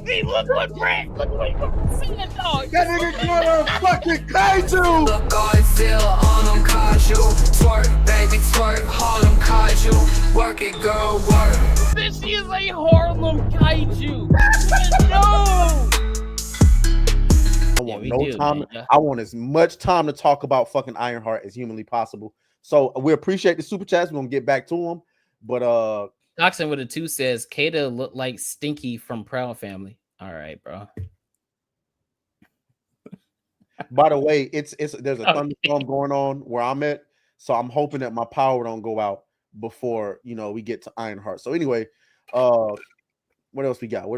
See, look what seeing, dog. That nigga got a fucking kaiju. Look, Godzilla on them kaiju. Twerk, baby, twerk, Harlem kaiju. Work it, girl, work. This is a Harlem kaiju. No. I want time. Yeah. I want as much time to talk about fucking Ironheart as humanly possible. So we appreciate the super chats. We're gonna get back to them. But Toxin with a 2 says Kata looked like Stinky from Proud Family. All right, bro. By the way, there's a thunderstorm going on where I'm at, so I'm hoping that my power don't go out before we get to Ironheart. So anyway, what else we got?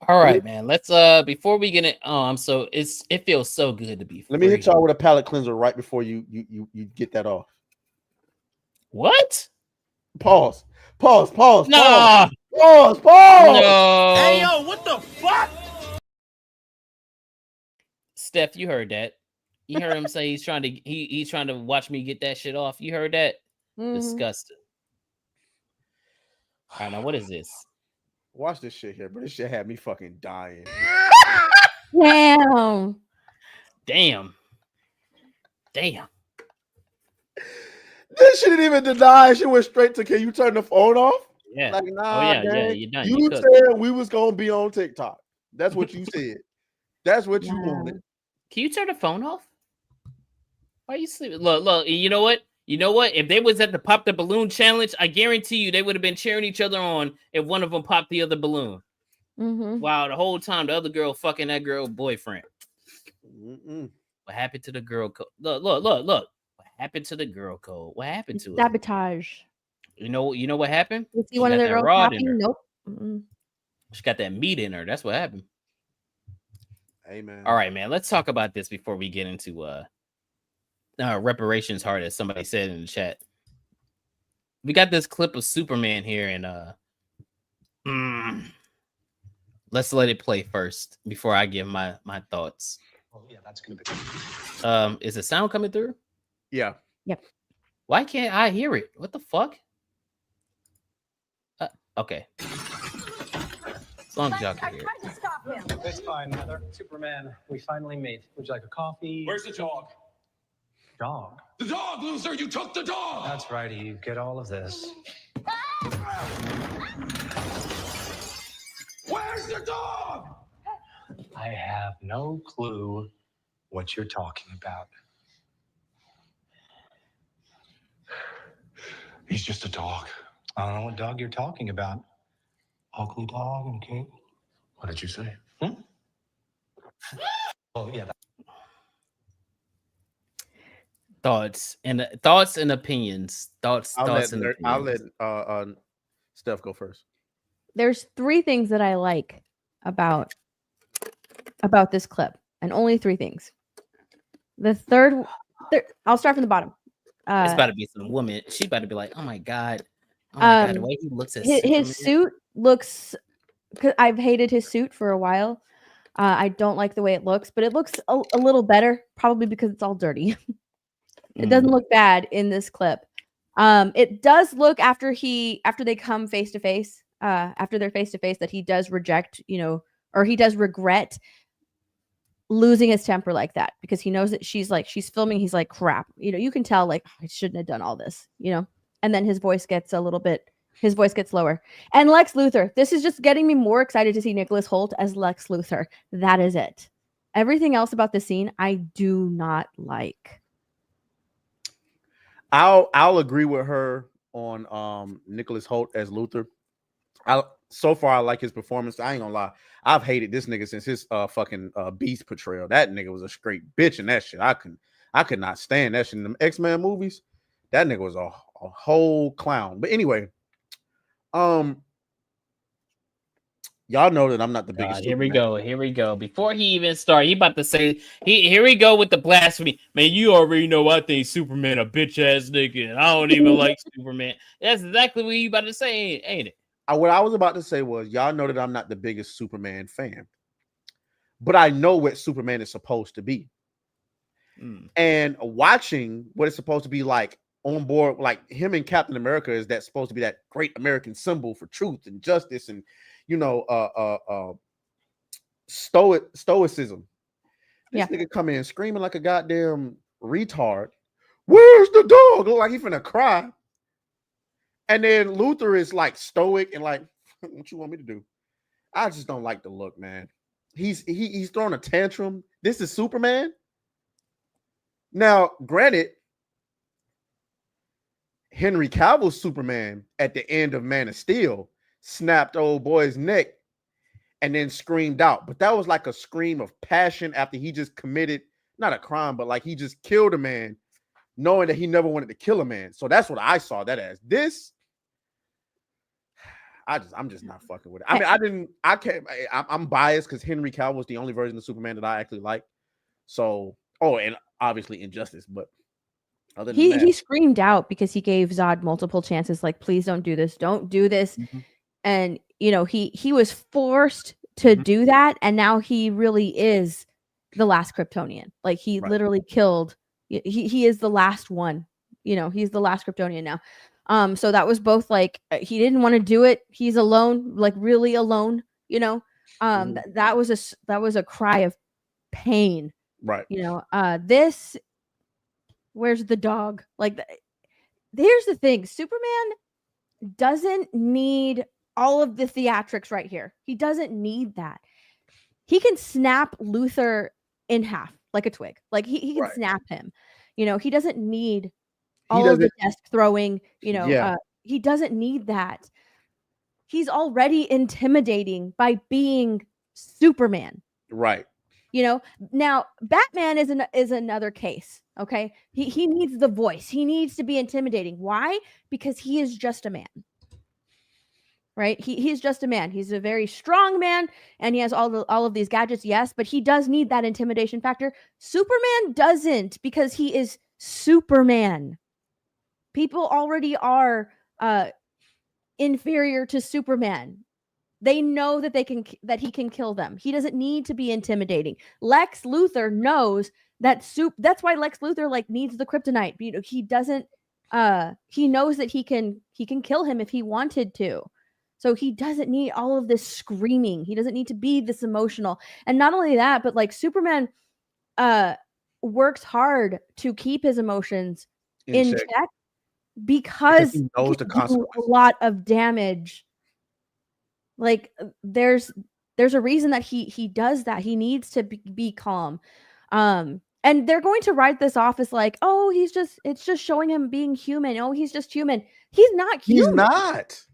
All right, man. Let's before we get it so it feels so good to be free. Let me hit y'all with a palate cleanser right before you get that off. What? Pause. Nah. Pause. No. Hey yo, what the fuck? Steph, you heard that. You heard him say he's trying to watch me get that shit off. You heard that? Mm-hmm. Disgusting. All right, now what is this? Watch this shit here, but this shit had me fucking dying. Damn. This shit didn't even deny. She went straight to, can you turn the phone off? Yeah. Like, nah, yeah, you're done. You said we was gonna be on TikTok. That's what you said. That's what you wanted. Can you turn the phone off? Why are you sleeping? Look, you know what? If they was at the Pop the Balloon challenge, I guarantee you they would have been cheering each other on if one of them popped the other balloon. Mm-hmm. Wow, the whole time the other girl fucking that girl boyfriend. Mm-mm. What happened to the girl code? Look. What happened to the girl code? What happened to it? Sabotage. You know what happened? You see one of the girls happy? Nope. Mm-mm. She got that meat in her. That's what happened. Amen. All right, man. Let's talk about this before we get into reparations hard, as somebody said in the chat. We got this clip of Superman here, and let's let it play first before I give my thoughts. Oh yeah, that's gonna be. Is the sound coming through? Yeah. Yep. Why can't I hear it? What the fuck? Okay. As long as y'all can hear it. It's fine, Mother. Superman, we finally meet. Would you like a coffee? Where's the dog? Dog? The dog, loser! You took the dog! That's right, you get all of this. Where's the dog? I have no clue what you're talking about. He's just a dog. I don't know what dog you're talking about. Ugly dog, okay? What did you say? Oh, yeah. Thoughts and opinions. I'll let Steph go first. There's 3 things that I like about this clip, and only 3 things. The third, I'll start from the bottom. It's about to be some woman. She about to be like, "Oh my god, the way he looks at his suit looks." Because I've hated his suit for a while. I don't like the way it looks, but it looks a little better, probably because it's all dirty. It doesn't look bad in this clip. It does look after they come face to face, after they're face to face, that he does reject, or he does regret losing his temper like that, because he knows that she's filming. He's like, crap, you can tell, like, I shouldn't have done all this, and then his voice gets lower. And Lex Luthor, this is just getting me more excited to see Nicholas Hoult as Lex Luthor. That is it. Everything else about the scene, I do not like. I'll agree with her on Nicholas Hoult as Luthor. So far I like his performance. I ain't gonna lie. I've hated this nigga since his fucking Beast portrayal. That nigga was a straight bitch in that shit. I could not stand that shit in them X-Men movies. That nigga was a whole clown. But anyway, y'all know that I'm not the biggest. Here we go. Before he even started, he about to say, here we go with the blasphemy. Man, you already know I think Superman a bitch ass nigga, and I don't even like Superman. That's exactly what you about to say, ain't it? What I was about to say was, y'all know that I'm not the biggest Superman fan, but I know what Superman is supposed to be. And watching what it's supposed to be like on board, like him and Captain America, is that supposed to be that great American symbol for truth and justice, and stoicism. This Yeah. nigga come in screaming like a goddamn retard. Where's the dog? Look like he finna cry. And then Luther is like stoic and like, what you want me to do? I just don't like the look, man. He's throwing a tantrum. This is Superman. Now, granted, Henry Cavill's Superman at the end of Man of Steel snapped old boy's neck and then screamed out. But that was like a scream of passion after he just committed, not a crime, but like he just killed a man, knowing that he never wanted to kill a man. So that's what I saw that as. This, I'm just not fucking with it. I mean, I'm biased because Henry Cavill was the only version of Superman that I actually liked. So, and obviously Injustice, but other than that, he screamed out because he gave Zod multiple chances, like, please don't do this, don't do this. Mm-hmm. And he was forced to do that, and now he really is the last Kryptonian. Like, he literally killed. He is the last one. He's the last Kryptonian now. So that was both like he didn't want to do it. He's alone, like really alone. That was a cry of pain. Right. This. Where's the dog? Like, here's the thing: Superman doesn't need all of the theatrics right here. He doesn't need that. He can snap Luthor in half like a twig. Like he can snap him. He doesn't need all of the desk throwing. He doesn't need that. He's already intimidating by being Superman. Right. Now Batman is another case. Okay, he needs the voice. He needs to be intimidating. Why? Because he is just a man. Right? He's just a man. He's a very strong man, and he has all of these gadgets. Yes, but he does need that intimidation factor. Superman doesn't, because he is Superman. People already are inferior to Superman. They know that he can kill them. He doesn't need to be intimidating. Lex Luthor knows that that's why Lex Luthor needs the kryptonite. He doesn't he knows that he can kill him if he wanted to. So he doesn't need all of this screaming. He doesn't need to be this emotional. And not only that, but Superman works hard to keep his emotions in check because he knows the consequences. A lot of damage. There's a reason that he does that. He needs to be calm. And they're going to write this off as oh, it's just showing him being human. Oh, he's just human. He's not human.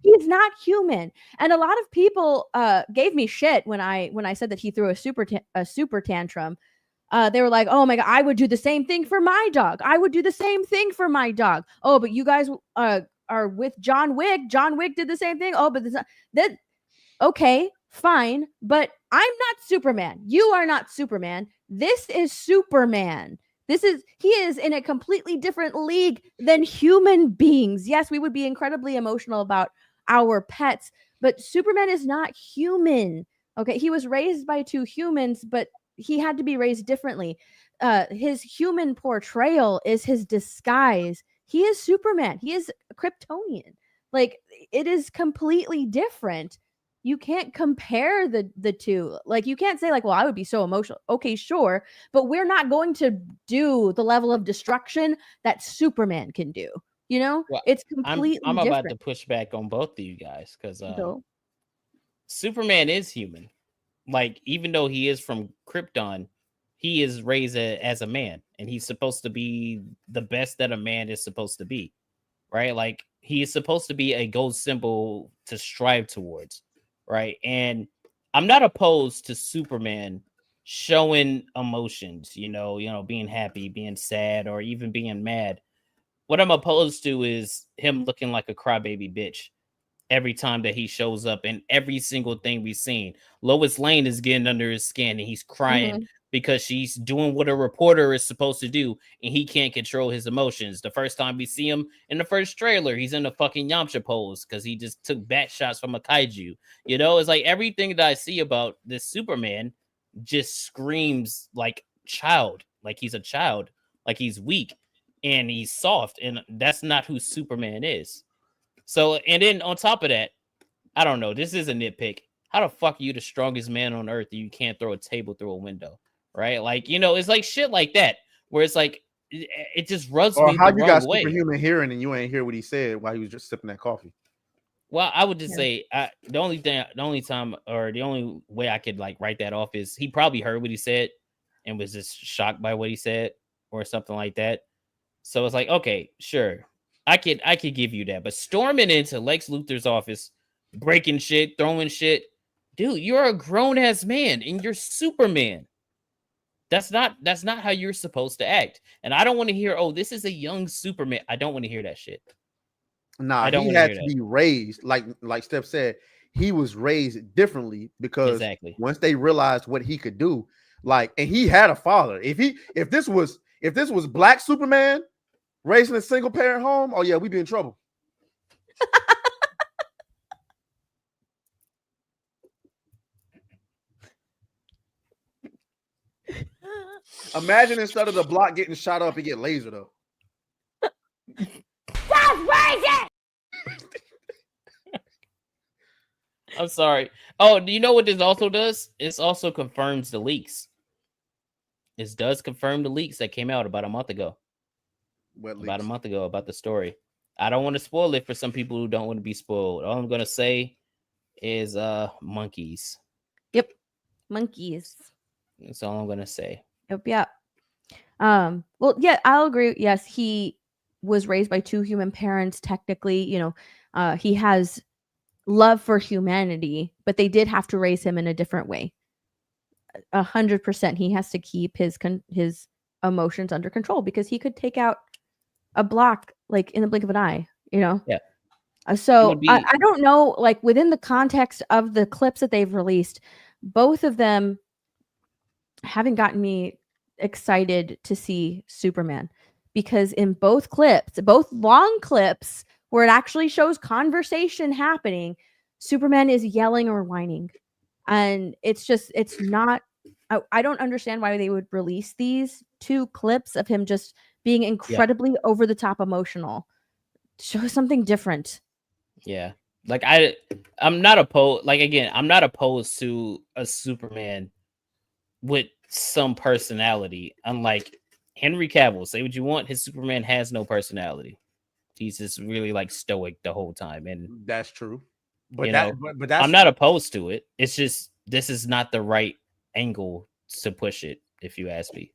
He's not human. And a lot of people gave me shit when I said that he threw a super tantrum. They were like, oh my God, I would do the same thing for my dog. I would do the same thing for my dog. Oh, but you guys are with John Wick. John Wick did the same thing. Oh, but that okay, fine, but I'm not Superman. You are not Superman. This is Superman. He is in a completely different league than human beings. Yes, we would be incredibly emotional about our pets, but Superman is not human. Okay, he was raised by two humans, but he had to be raised differently. His human portrayal is his disguise. He is Superman. He is a Kryptonian. It is completely different. You can't compare the two. You can't say well, I would be so emotional. Okay, sure, but we're not going to do the level of destruction that Superman can do. Well, it's completely I'm different. about to push back on both of you guys because Superman is human. Even though he is from Krypton, he is raised as a man, and he's supposed to be the best that a man is supposed to be, right? He is supposed to be a gold symbol to strive towards. Right. And I'm not opposed to Superman showing emotions, being happy, being sad, or even being mad. What I'm opposed to is him looking like a crybaby bitch every time that he shows up in every single thing we've seen. Lois Lane is getting under his skin and he's crying because she's doing what a reporter is supposed to do and he can't control his emotions. The first time we see him in the first trailer, he's in a fucking Yamcha pose because he just took bat shots from a kaiju. It's everything that I see about this Superman just screams child, he's a child, he's weak and he's soft, and that's not who Superman is. So, and then on top of that, I don't know, this is a nitpick. how the fuck are you the strongest man on earth and you can't throw a table through a window, right? Like, you know, it's like shit like that where it's like it just rubs Or me how the you wrong got way. superhuman hearing and you ain't hear what he said while he was just sipping that coffee. Well, I would just Yeah. say the only time, or the only way I could like write that off is he probably heard what he said and was just shocked by what he said or something like that. So it's like, okay, sure, I could give you that, but storming into Lex Luthor's office, breaking shit, throwing shit, dude, you're a grown ass man and you're Superman. That's not how you're supposed to act. And I don't want to hear, oh, this is a young Superman. I don't want to hear that shit. Nah, I don't he want to had hear to that. be raised like Steph said. He was raised differently because Exactly. once they realized what he could do, like, and he had a father. If this was Black Superman raised in a single parent home, oh yeah, we'd be in trouble. Imagine instead of the block getting shot up, he get laser though. I'm sorry. Oh, do you know what this also does? This also confirms the leaks. This does confirm the leaks that came out about a month ago. About a month ago about the story. I don't want to spoil it for some people who don't want to be spoiled. All I'm gonna say is monkeys. Yep. Monkeys. That's all I'm gonna say. Yep. Well, yeah, I'll agree. Yes, he was raised by two human parents. Technically, he has love for humanity, but they did have to raise him in a different way. 100%, he has to keep his emotions under control because he could take out a block like in the blink of an eye. Yeah. So I don't know, like within the context of the clips that they've released, both of them haven't gotten me excited to see Superman, because in both clips, both long clips where it actually shows conversation happening, Superman is yelling or whining, and it's not. I don't understand why they would release these two clips of him just being incredibly over the top emotional. Show something different. Yeah, like I'm not opposed. Like again, I'm not opposed to a Superman with some personality. Unlike Henry Cavill, say what you want, his Superman has no personality. He's just really like stoic the whole time, and that's true. But but I'm not opposed to it. It's just this is not the right angle to push it, if you ask me.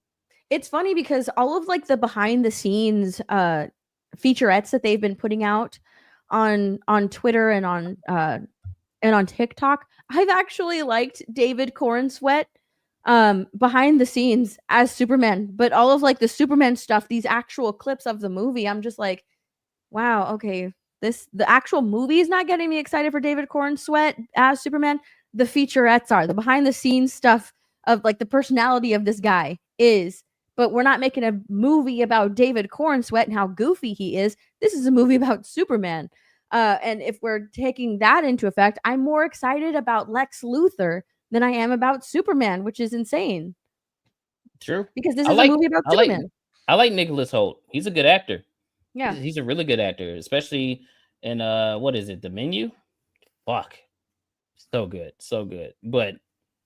It's funny because all of like the behind the scenes featurettes that they've been putting out on Twitter and on TikTok, I've actually liked David Cornsweet behind the scenes as Superman, but all of like the Superman stuff, these actual clips of the movie, I'm just like, wow, okay, the actual movie is not getting me excited for David Cornsweet as Superman. The featurettes are, the behind the scenes stuff of like the personality of this guy is, but we're not making a movie about David Cornsweet and how goofy he is. This is a movie about Superman. And if we're taking that into effect, I'm more excited about Lex Luthor than I am about Superman, which is insane. True. Because this is a movie about Superman. I like Nicholas Hoult. He's a good actor. Yeah. He's a really good actor, especially in what is it, The Menu? Fuck. So good. So good. But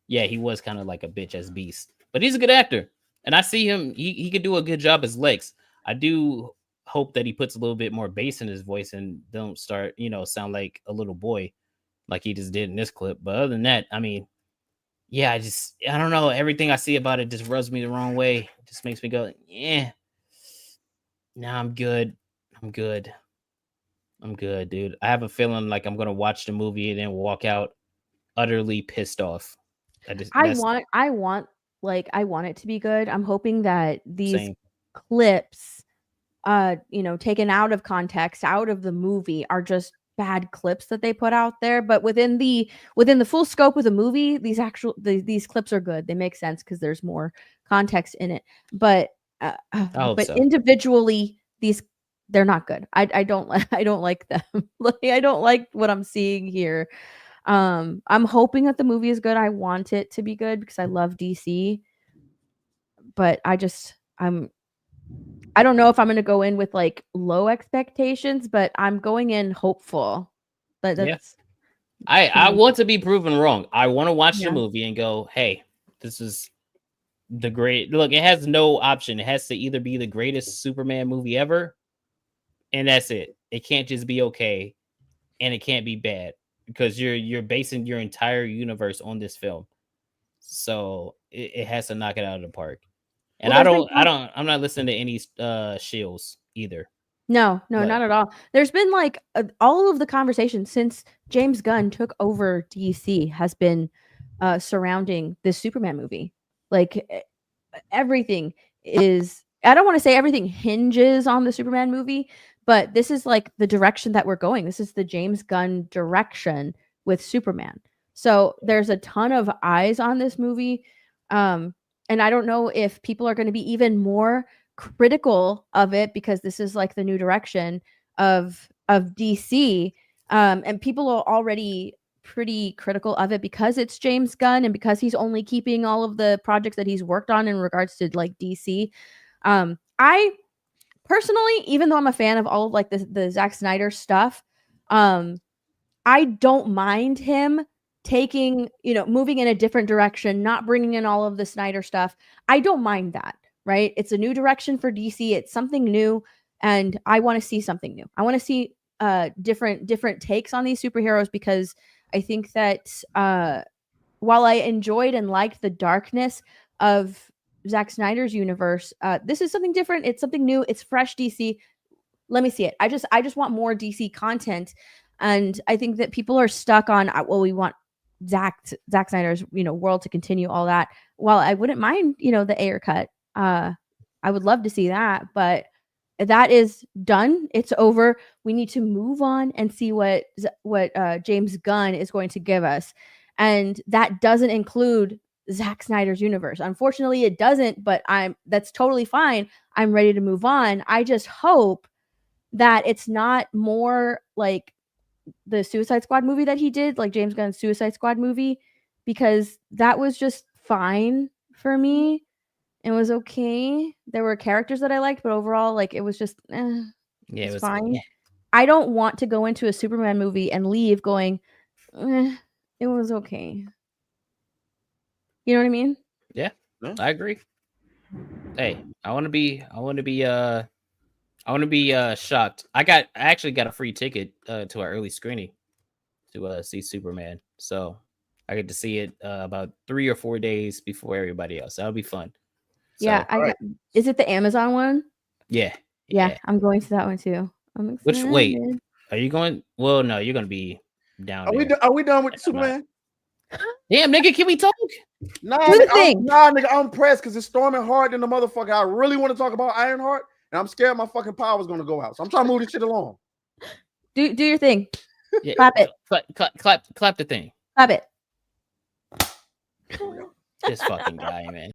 yeah, he was kind of like a bitch as Beast. But he's a good actor. And I see him, he could do a good job as Lex. I do hope that he puts a little bit more bass in his voice and don't start, sound like a little boy like he just did in this clip. But other than that, I mean, yeah, I don't know. Everything I see about it just rubs me the wrong way. It just makes me go, yeah. Nah, I'm good. I'm good, dude. I have a feeling like I'm gonna watch the movie and then walk out utterly pissed off. I want it to be good. I'm hoping that these Same. clips, taken out of context, out of the movie, are just bad clips that they put out there. But within the full scope of the movie, these clips are good. They make sense because there's more context in it. But so. Individually, they're not good. I don't like them. I don't like what I'm seeing here. I'm hoping that the movie is good. I want it to be good because I love DC. But I don't know if I'm going to go in with like low expectations, but I'm going in hopeful. But I want to be proven wrong. I want to watch Yeah. the movie and go, hey, this is the great. Look, it has no option. It has to either be the greatest Superman movie ever, and that's it. It can't just be okay, and it can't be bad because you're basing your entire universe on this film. So it has to knock it out of the park. And Well, I'm not listening to any shills either. No, But- not at all. There's been like all of the conversation since James Gunn took over DC has been surrounding this Superman movie. Like everything is, I don't want to say everything hinges on the Superman movie, but this is like the direction that we're going. This is the James Gunn direction with Superman. So there's a ton of eyes on this movie. And I don't know if people are going to be even more critical of it because this is like the new direction of DC. And people are already pretty critical of it because it's James Gunn and because he's only keeping all of the projects that he's worked on in regards to like DC. I personally, even though I'm a fan of all of like the Zack Snyder stuff, I don't mind him taking, moving in a different direction, not bringing in all of the Snyder stuff. I don't mind that, right? It's a new direction for DC. It's something new, and I want to see something new. I want to see different takes on these superheroes because I think that while I enjoyed and liked the darkness of Zack Snyder's universe, this is something different. It's something new. It's fresh DC. Let me see it. I just want more DC content, and I think that people are stuck on we want Zack Snyder's world to continue all that. While I wouldn't mind the Ayer cut, I would love to see that, but that is done. It's over. We need to move on and see what James Gunn is going to give us, and that doesn't include Zack Snyder's universe. Unfortunately, it doesn't. But that's totally fine. I'm ready to move on. I just hope that it's not more like the Suicide Squad movie that he did, like James Gunn's Suicide Squad movie, because that was just fine for me. It was okay. There were characters that I liked, but overall, like it was just, it was fine. Yeah. I don't want to go into a Superman movie and leave going, it was okay. You know what I mean? Yeah, Yeah. I agree. Hey, I want to be shocked. I actually got a free ticket to our early screening to see Superman. So I get to see it about 3 or 4 days before everybody else. That'll be fun. Yeah, So, is it the Amazon one? yeah. I'm going to that one too. I'm excited. Wait, are you going? Well, no, you're gonna be down there. Are we done with Superman? Damn, nigga, can we talk? Nah, Do the nigga, thing. nigga, I'm pressed because it's storming hard in the motherfucker. I really want to talk about Ironheart, and I'm scared my fucking power's gonna go out. So I'm trying to move this shit along. Do your thing. Yeah, Clap it. Clap the thing. Clap it. This fucking guy, man.